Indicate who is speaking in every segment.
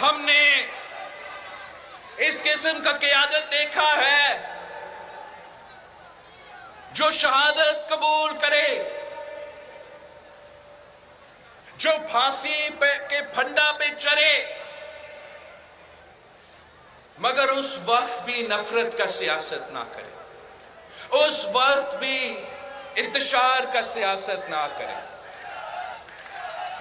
Speaker 1: ہم نے اس قسم کا قیادت دیکھا ہے جو شہادت قبول کرے، جو پھانسی کے پھندا پہ چڑھے، مگر اس وقت بھی نفرت کا سیاست نہ کرے، اس وقت بھی انتشار کا سیاست نہ کرے۔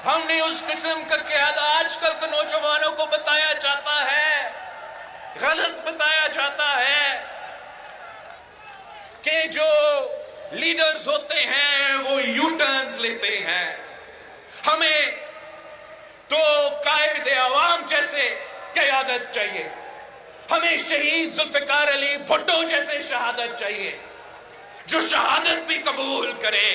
Speaker 1: ہم نے اس قسم کا قیادت آج کل کے نوجوانوں کو بتایا جاتا ہے، غلط بتایا جاتا ہے کہ جو لیڈرز ہوتے ہیں وہ یو ٹرنز لیتے ہیں۔ ہمیں تو قائد عوام جیسے قیادت چاہیے، ہمیں شہید ذوالفقار علی بھٹو جیسے شہادت چاہیے، جو شہادت بھی قبول کرے،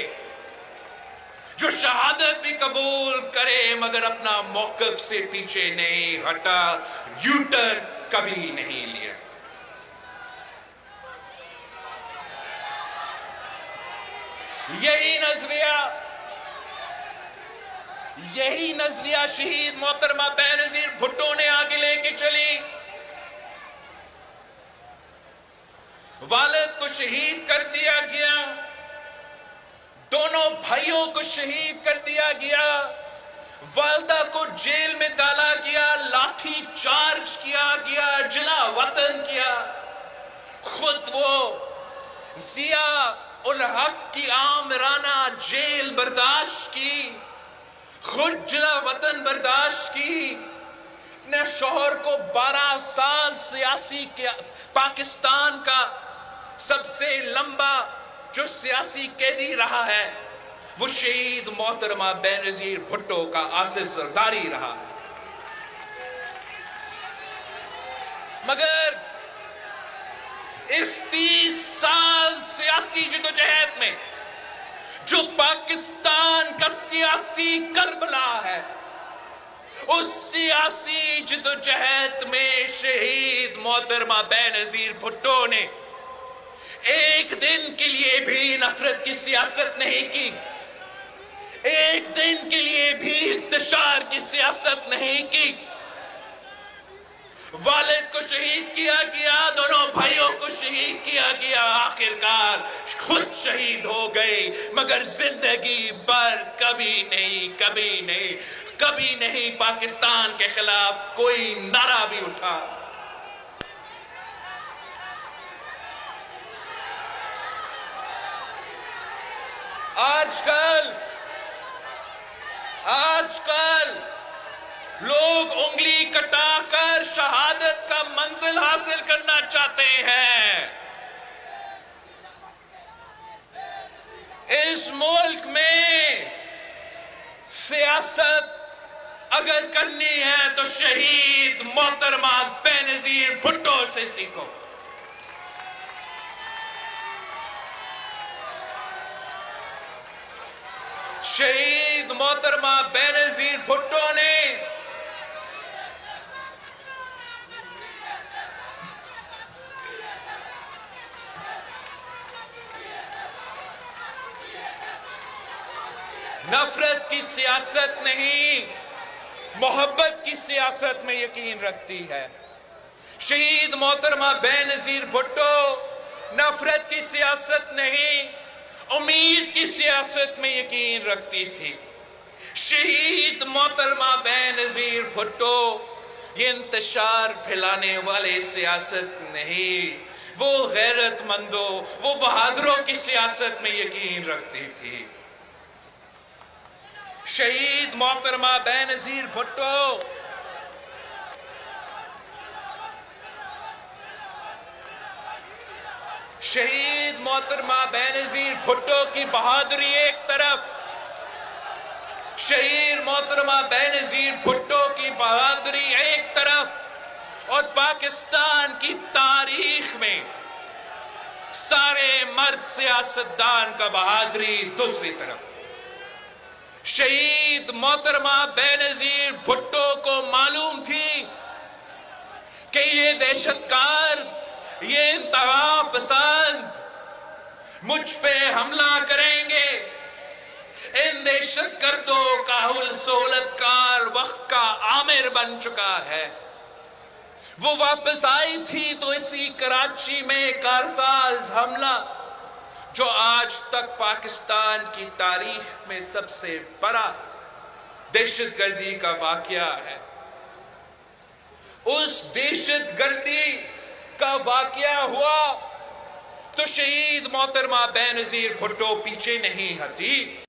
Speaker 1: جو شہادت بھی قبول کرے مگر اپنا موقف سے پیچھے نہیں ہٹا، یو ٹرن کبھی نہیں لیا۔ یہی نظریہ شہید محترمہ بینظیر بھٹو نے آگے لے کے چلی۔ والد کو شہید کر دیا گیا، دونوں بھائیوں کو شہید کر دیا گیا، والدہ کو جیل میں ڈالا گیا، لاٹھی چارج کیا گیا، جلا وطن کیا۔ خود وہ ضیاء الحق کی آمرانہ جیل برداشت کی، خود جلا وطن برداشت کی، اپنے شوہر کو 12 سال سیاسی پاکستان کا سب سے لمبا جو سیاسی قیدی رہا ہے وہ شہید محترمہ بینظیر بھٹو کا آصف زرداری رہا۔ مگر اس 30 سال سیاسی جدوجہد میں جو پاکستان کا سیاسی کربلا ہے، اس سیاسی جدوجہد میں شہید محترمہ بینظیر بھٹو نے ایک دن کے لیے بھی نفرت کی سیاست نہیں کی، ایک دن کے لیے بھی انتشار کی سیاست نہیں کی۔ والد کو شہید کیا گیا، دونوں بھائیوں کو شہید کیا گیا، آخرکار خود شہید ہو گئے، مگر زندگی بھر کبھی نہیں پاکستان کے خلاف کوئی نعرہ بھی اٹھا۔ آج کل لوگ انگلی کٹا کر شہادت کا منزل حاصل کرنا چاہتے ہیں۔ اس ملک میں سیاست اگر کرنی ہے تو شہید محترمہ بینظیر بھٹو سے سیکھو۔ شہید محترمہ بینظیر بھٹو نے نفرت کی سیاست نہیں، محبت کی سیاست میں یقین رکھتی ہے۔ شہید محترمہ بینظیر بھٹو نفرت کی سیاست نہیں، امید کی سیاست میں یقین رکھتی تھی۔ شہید محترمہ بینظیر بھٹو یہ انتشار پھیلانے والے سیاست نہیں، وہ غیرت مندوں، وہ بہادروں کی سیاست میں یقین رکھتی تھی۔ شہید محترمہ بینظیر بھٹو شہید محترمہ بینظیر بھٹو کی بہادری ایک طرف، شہید محترمہ بینظیر بھٹو کی بہادری ایک طرف، اور پاکستان کی تاریخ میں سارے مرد سیاستدان کا بہادری دوسری طرف۔ شہید محترمہ بینظیر بھٹو کو معلوم تھی کہ یہ دہشت گرد، یہ انتہا پسند مجھ پہ حملہ کریں گے، ان دہشت گردوں کا سہولت کار وقت کا عامر بن چکا ہے۔ وہ واپس آئی تھی تو اسی کراچی میں کارساز حملہ جو آج تک پاکستان کی تاریخ میں سب سے بڑا دہشت گردی کا واقعہ ہے۔ اس دہشت گردی کا واقعہ ہوا تو شہید محترمہ بے نظیر بھٹو پیچھے نہیں ہٹی۔